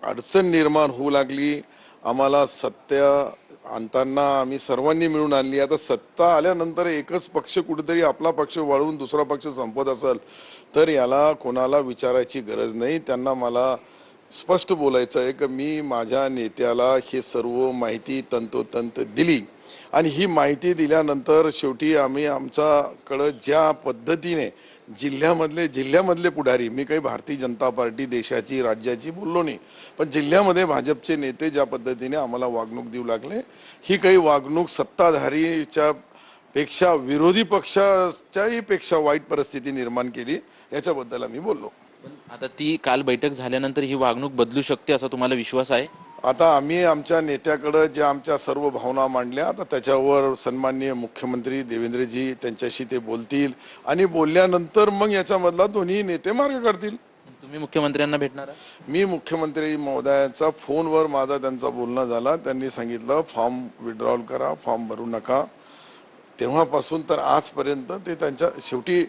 अडचण निर्माण होऊ लागली. आम्हाला सत्य आणताना आम्ही सर्वांनी मिळून आणली. आता सत्ता आल्यानंतर एकच पक्ष कुठेतरी आपला पक्ष वळवून दुसरा पक्ष संपत असेल तर याला कोणाला विचारायची गरज नाही. त्यांना मला स्पष्ट बोलायचं आहे की मी माझ्या नेत्याला हे सर्व माहिती तंतोतंत दिली आणि ही माहिती दिल्यानंतर शेवटी आम्ही आमच्याकडं ज्या पद्धतीने जिल्ह्यामधले पुढारी, मी काही भारतीय जनता पार्टी देशाची राज्याची बोललो नाही, पण जिल्ह्यामध्ये भाजपचे नेते ज्या पद्धतीने आम्हाला वागणूक देऊ लागले, ही काही वागणूक सत्ताधारीच्या पेक्षा विरोधी पक्षाच्याही पेक्षा वाईट परिस्थिती निर्माण केली, याच्याबद्दल आम्ही बोललो. पण आता ती काल बैठक झाल्यानंतर ही वागणूक बदलू शकते असा तुम्हाला विश्वास आहे? आता आम्ही आमच्या नेत्याकडे ज्या आमच्या सर्व भावना मांडल्या, आता त्याच्यावर सन्माननीय मुख्यमंत्री देवेंद्रजी त्यांच्याशी ते बोलतील आणि बोलल्यानंतर मग याच्यामधला दोन्ही नेते मार्ग काढतील. तुम्ही मुख्यमंत्र्यांना भेटणार आहात? मी मुख्यमंत्री महोदयांचा फोनवर माझा त्यांचा बोलणं झाला. त्यांनी सांगितलं फॉर्म विड्रॉल करा, फॉर्म भरू नका. तेव्हापासून तर आजपर्यंत ते त्यांच्या शेवटी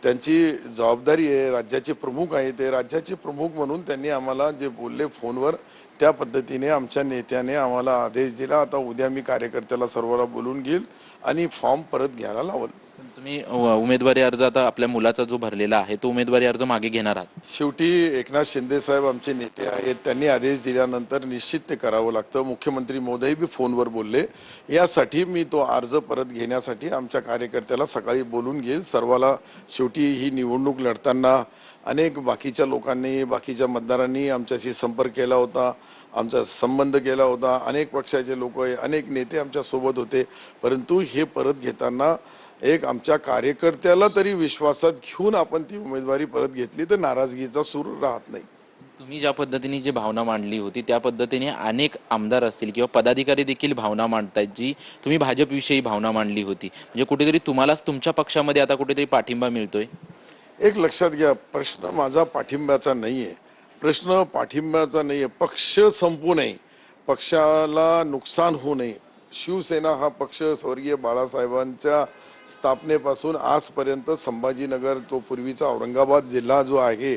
त्यांची जबाबदारी आहे, राज्याचे प्रमुख आहे, ते राज्याचे प्रमुख म्हणून त्यांनी आम्हाला जे बोलले फोनवर त्या पद्धतीने आमच्या नेत्याने आम्हाला आदेश दिला. आता उद्या मी कार्यकर्त्याला सर्वांना बोलून घेईल आणि फॉर्म परत घ्यायला लावल. तुम्ही उमेदवारी अर्ज आता आपल्या मुलाचा जो भरलेला आहे तो उमेदवारी अर्ज मागे घेणार आहात? शेवटी एकनाथ शिंदे साहेब आमचे नेते आहेत, त्यांनी आदेश दिल्यानंतर निश्चित ते करावं लागतं. मुख्यमंत्री महोदय बी फोनवर बोलले. यासाठी मी तो अर्ज परत घेण्यासाठी आमच्या कार्यकर्त्याला सकाळी बोलून घेईल. सर्वाला शेवटी ही निवडणूक लढताना अनेक बाकीच्या लोकांनी, बाकीच्या मतदारांनी आमच्याशी संपर्क केला होता, आमचा संबंध केला होता. अनेक पक्षाचे लोक, अनेक नेते आमच्या सोबत होते, परंतु हे परत घेताना एक आमच्या कार्यकर्त्याला तरी विश्वासात घेऊन आपण ती उमेदवारी परत घेतली तर नाराजगीचा सूर राहत नाही. तुम्ही ज्या पद्धतीने जी भावना मांडली होती त्या पद्धतीने अनेक आमदार असतील किंवा पदाधिकारी देखील भावना मांडतायत, जी तुम्ही भाजपविषयी भावना मांडली होती. म्हणजे कुठेतरी तुम्हालाच तुमच्या पक्षामध्ये आता कुठेतरी पाठिंबा मिळतोय. एक लक्षात घ्या, प्रश्न माझा पाठिंब्याचा नाही आहे. प्रश्न पाठिंब्याचा नाही आहे. पक्ष संपू नये, पक्षाला नुकसान होऊ नये. शिवसेना हा पक्ष स्वर्गीय बाळासाहेबांच्या स्थापनेपासून आजपर्यंत संभाजीनगर, तो पूर्वीचा औरंगाबाद जिल्हा जो आहे,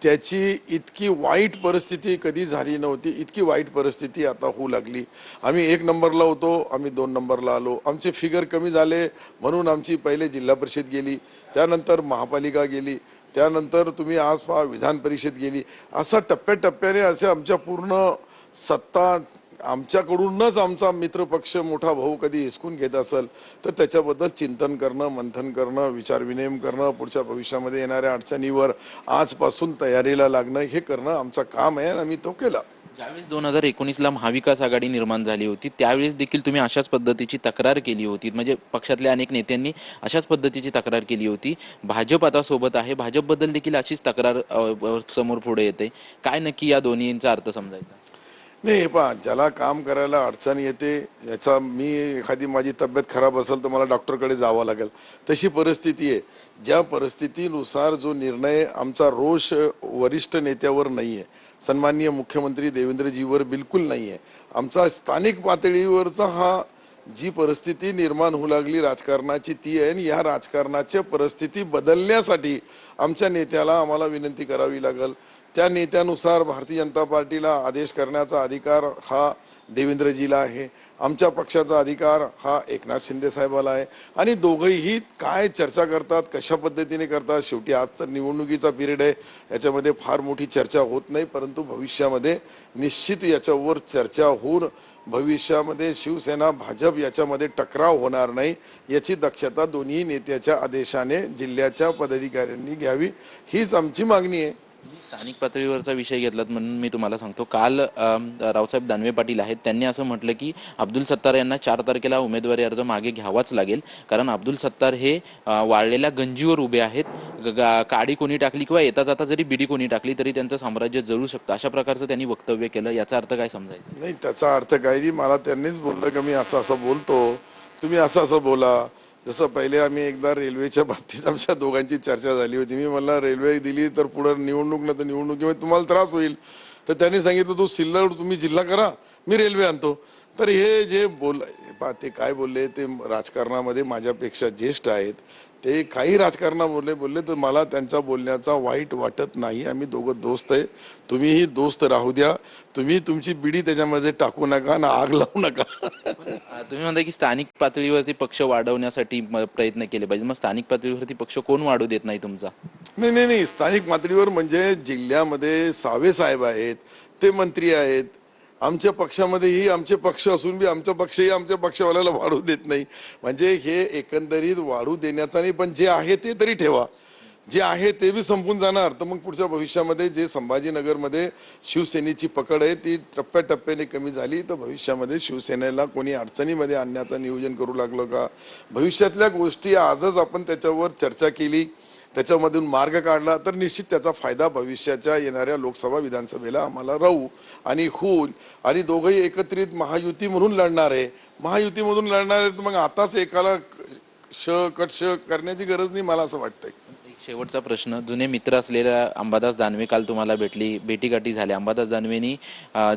त्याची इतकी वाईट परिस्थिती कधी झाली नव्हती. इतकी वाईट परिस्थिती आता होऊ लागली. आम्ही 1 नंबरला होतो, आम्ही 2 नंबरला आलो. आमचे फिगर कमी झाले म्हणून आमची पहिले जिल्हा परिषद गेली, त्यानंतर महापालिका गेली, त्यानंतर तुम्ही आज पहा विधान परिषद गेली. असा टप्प्याटप्प्याने असे आमच्या पूर्ण सत्ता आमच्याकडूनच आमचा मित्रपक्ष मोठा भाऊ कधी हिसकून घेत असेल तर त्याच्याबद्दल चिंतन करणं, मंथन करणं, विचारविनिमय करणं, पुढच्या भविष्यामध्ये येणाऱ्या अडचणीवर आजपासून तयारीला लागणं, हे करणं आमचं काम आहे आणि आम्ही तो केला. ज्यावेळेस 2019ला महाविकास आघाडी निर्माण झाली होती त्यावेळेस देखील तुम्ही अशाच पद्धतीची तक्रार केली होती. म्हणजे पक्षातल्या अनेक नेत्यांनी अशाच पद्धतीची तक्रार केली होती. भाजप आता सोबत आहे, भाजपबद्दल देखील अशीच तक्रार समोर पुढे येते. काय नक्की या दोन्हींचा अर्थ समजायचा? नाही, हे पहा, ज्याला काम करायला अडचण येते, याचा मी एखादी माझी तब्येत खराब असेल तर मला डॉक्टरकडे जावं लागेल, तशी परिस्थिती आहे. ज्या परिस्थितीनुसार जो निर्णय, आमचा रोष वरिष्ठ नेत्यावर नाही आहे, सन्माननीय मुख्यमंत्री देवेंद्रजीवर बिलकुल नाही आहे. आमचा स्थानिक पातळीवरचा हा जी परिस्थिती निर्माण होऊ लागली राजकारणाची ती आहे आणि या राजकारणाची परिस्थिती बदलण्यासाठी आमच्या नेत्याला आम्हाला विनंती करावी लागेल. त्या नेत्यानुसार भारतीय जनता पार्टीला आदेश करण्याचा अधिकार हा देवेंद्रजीला आहे, आमच्या पक्षाचा अधिकार हा एकनाथ शिंदे साहेबाला आहे. आणि दोघंही काय चर्चा करतात, कशा पद्धतीने करतात, शेवटी आज तर निवडणुकीचा पिरियड आहे, याच्यामध्ये फार मोठी चर्चा होत नाही. परंतु भविष्यामध्ये निश्चित याच्यावर चर्चा होऊन भविष्यामध्ये शिवसेना भाजप याच्यामध्ये टकराव होणार नाही याची दक्षता दोन्ही नेत्याच्या आदेशाने जिल्ह्याच्या पदाधिकाऱ्यांनी घ्यावी, हीच आमची मागणी आहे. स्थानिक पातळीवरचा विषय घेतलात म्हणून मी तुम्हाला सांगतो, काल रावसाहेब दानवे पाटील आहेत, त्यांनी असं म्हटलं की अब्दुल सत्तार यांना 4 तारखेला उमेदवारी अर्ज मागे घ्यावाच लागेल, कारण अब्दुल सत्तार हे वाळलेल्या गंजीवर उभे आहेत. काडी कोणी टाकली किंवा येता जाता जरी बिडी कोणी टाकली तरी त्यांचं साम्राज्य जळू शकतं, अशा प्रकारचं त्यांनी वक्तव्य केलं. याचा अर्थ काय समजायचा? नाही, त्याचा अर्थ काय नाही. मला त्यांनीच बोललं की मी असं असं बोलतो, तुम्ही असं असं बोला. जसं पहिले आम्ही एकदा रेल्वेच्या बाबतीत आमच्या दोघांची चर्चा झाली होती. मी म्हणलं रेल्वे दिली तर पुढे निवडणूक नाही तर निवडणुकीमध्ये तुम्हाला त्रास होईल. तर त्यांनी सांगितलं तू सिल्लोड तुम्ही जिल्हा करा, मी रेल्वे आणतो. तर हे जे ते काय बोलले ते राजकारणामध्ये माझ्यापेक्षा ज्येष्ठ आहेत, ते काही राजकारणावर बोलले तर मला त्यांच्या बोलण्याचा वाईट वाटत नाही. आम्ही दोघं दोस्त आहे. तुम्हीही दोस्त राहू द्या. तुम्ही तुमची बिडी त्याच्यामध्ये टाकू नका ना आग लावू नका. तुम्ही म्हणता की स्थानिक पातळीवरती पक्ष वाढवण्यासाठी प्रयत्न केले पाहिजे. मग स्थानिक पातळीवरती पक्ष कोण वाढू देत नाही तुमचा? नाही नाही नाही, स्थानिक पातळीवर म्हणजे जिल्ह्यामध्ये सावे साहेब आहेत, ते मंत्री आहेत. आमच्या पक्षामध्येही आमचे पक्ष असून बी आमचा पक्षही आमच्या पक्षवाल्याला वाढू देत नाही. म्हणजे हे एकंदरीत वाढू देण्याचा नाही, पण जे आहे ते तरी ठेवा. जे आहे ते बी संपून जाणार तर मग पुढच्या भविष्यामध्ये जे संभाजीनगरमध्ये शिवसेनेची पकड आहे ती टप्प्याटप्प्याने कमी झाली तर भविष्यामध्ये शिवसेनेला कोणी अडचणीमध्ये आणण्याचं नियोजन करू लागलं का, भविष्यातल्या गोष्टी आजच आपण त्याच्यावर चर्चा केली, त्याच्यामधून मार्ग काढला तर निश्चित त्याचा फायदा भविष्याच्या येणाऱ्या लोकसभा विधानसभेला आम्हाला राहू आणि होईल. आणि दोघंही एकत्रित महायुती म्हणून लढणार आहे. महायुतीमधून लढणार आहे तर मग आताच एकाला कट करण्याची गरज नाही मला असं वाटतंय. एक शेवटचा प्रश्न, जुने मित्र असलेल्या अंबादास दानवे काल तुम्हाला भेटीगाठी झाल्या. अंबादास दानवेंनी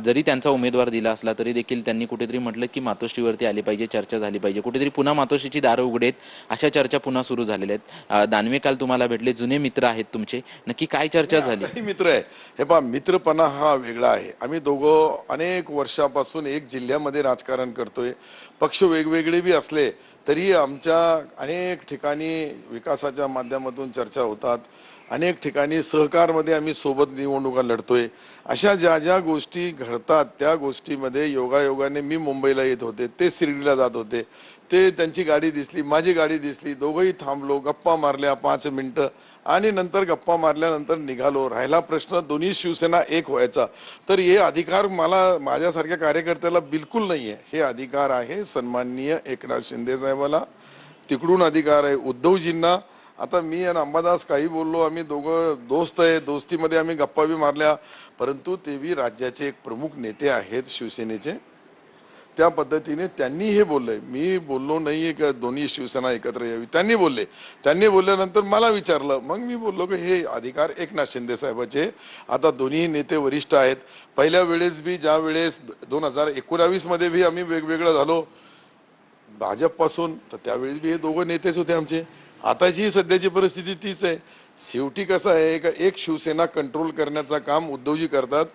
जरी त्यांचा उमेदवार दिला असला तरी देखील त्यांनी कुठेतरी म्हटलं की मातोश्रीवरती आली पाहिजे, चर्चा झाली पाहिजे. कुठेतरी पुन्हा मातोश्रीची दारं उघडेत अशा चर्चा पुन्हा सुरू झालेल्या आहेत. दानवे काल तुम्हाला भेटले, जुने मित्र आहेत तुमचे, नक्की काय चर्चा झाली? काही मित्र आहे. हे पहा, मित्रपणा हा वेगळा आहे. आम्ही दोघं अनेक वर्षापासून एक जिल्ह्यामध्ये राजकारण करतोय. पक्ष वेगवेगळे बी असले तरी आमच्या अनेक ठिकाणी विकासाच्या माध्यमातून चर्चा होतात. अनेक ठिकाणी सहकारमध्ये आम्ही सोबत निवडणुका लढतोय. अशा ज्या ज्या गोष्टी घडतात त्या गोष्टीमध्ये योगायोगाने मी मुंबईला येत होते, ते शिर्डीला जात होते, ते त्यांची गाडी दिसली, माझी गाडी दिसली, दोघंही थांबलो, गप्पा मारल्या 5 मिनिटं आणि नंतर गप्पा मारल्यानंतर निघालो. राहिला प्रश्न दोन्ही शिवसेना एक व्हायचा, तर हे अधिकार मला माझ्यासारख्या कार्यकर्त्याला बिलकुल नाही आहे. हे अधिकार आहे सन्माननीय एकनाथ शिंदे साहेबाला, तिकडून अधिकार आहे उद्धवजींना. आता मी आणि अंबादास काही बोललो, आम्ही दोघं दोस्त आहे, दोस्तीमध्ये आम्ही गप्पा बी मारल्या, परंतु ते बी राज्याचे एक प्रमुख नेते आहेत शिवसेनेचे. त्या पद्धतीने त्यांनी हे बोललंय. मी बोललो नाहीये की दोन्ही शिवसेना एकत्र यावी, त्यांनी बोलले. त्यांनी बोलल्यानंतर मला विचारलं, मग मी बोललो की हे अधिकार एकनाथ शिंदे साहेबाचे. आता दोन्ही नेते वरिष्ठ आहेत. पहिल्या वेळेस बी ज्या वेळेस 2019 मध्ये बी आम्ही वेगवेगळं झालो भाजपपासून, तर त्यावेळेस बी हे दोघं नेतेच होते आमचे. आताची सध्याची परिस्थिती तीच आहे. शेवटी कसं आहे का एक शिवसेना कंट्रोल करण्याचं काम उद्धवजी करतात,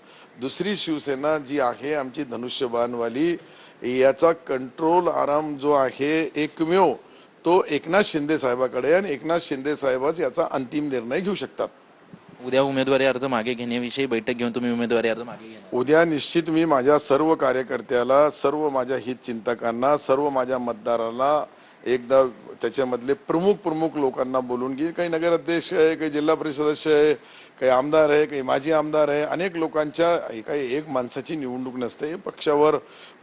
दुसरी शिवसेना जी आहे आमची धनुष्यबाणवाली, याचा कंट्रोल आराम जो आहे एकमेव तो एकनाथ शिंदे साहेबाकडे, आणि एकनाथ शिंदे साहेबच याचा अंतिम निर्णय घेऊ शकतात. उद्या उमेदवारी अर्ज मागे घेण्याविषयी बैठक घेऊन तुम्ही उमेदवारी अर्ज मागे घेणार? उद्या निश्चित मी माझ्या सर्व कार्यकर्त्याला, सर्व माझ्या हितचिंतकांना, सर्व माझ्या मतदाराला एकदा त्याच्यामधले प्रमुख लोकांना बोलून घेईन. काही नगराध्यक्ष आहे, काही जिल्हा परिषद सदस्य आहे, काही आमदार आहे, काही माजी आमदार आहे. अनेक लोकांच्या काही एक माणसाची निवडणूक नसते. पक्षावर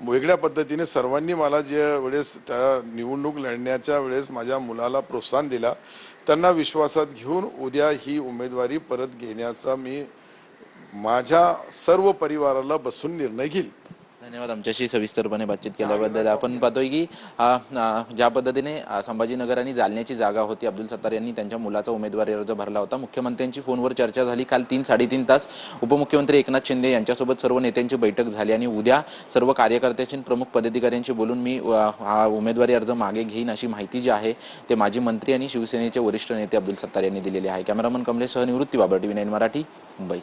वेगळ्या पद्धतीने सर्वांनी मला ज्या वेळेस त्या निवडणूक लढण्याच्या वेळेस माझ्या मुलाला प्रोत्साहन दिला, त्यांना विश्वासात घेऊन उद्या ही उमेदवारी परत घेण्याचा मी माझ्या सर्व परिवाराला बसून निर्णय घेईल. धन्यवाद आमच्याशी सविस्तरपणे बातचीत केल्याबद्दल. आपण पाहतोय की ज्या पद्धतीने संभाजीनगर आणि जालन्याची जागा होती, अब्दुल सत्तार यांनी त्यांच्या मुलाचा उमेदवारी अर्ज भरला होता. मुख्यमंत्र्यांची फोनवर चर्चा झाली काल 3-3.5 तास. उपमुख्यमंत्री एकनाथ शिंदे यांच्यासोबत सर्व नेत्यांची बैठक झाली आणि उद्या सर्व कार्यकर्त्यांशी, प्रमुख पदाधिकाऱ्यांशी बोलून मी हा उमेदवारी अर्ज मागे घेईन अशी माहिती जी आहे ते माजी मंत्री आणि शिवसेनेचे वरिष्ठ नेते अब्दुल सत्तार यांनी दिलेली आहे. कॅमेरामन कमलेशसह निवृत्ती बाबर, TV9 मराठी, मुंबई.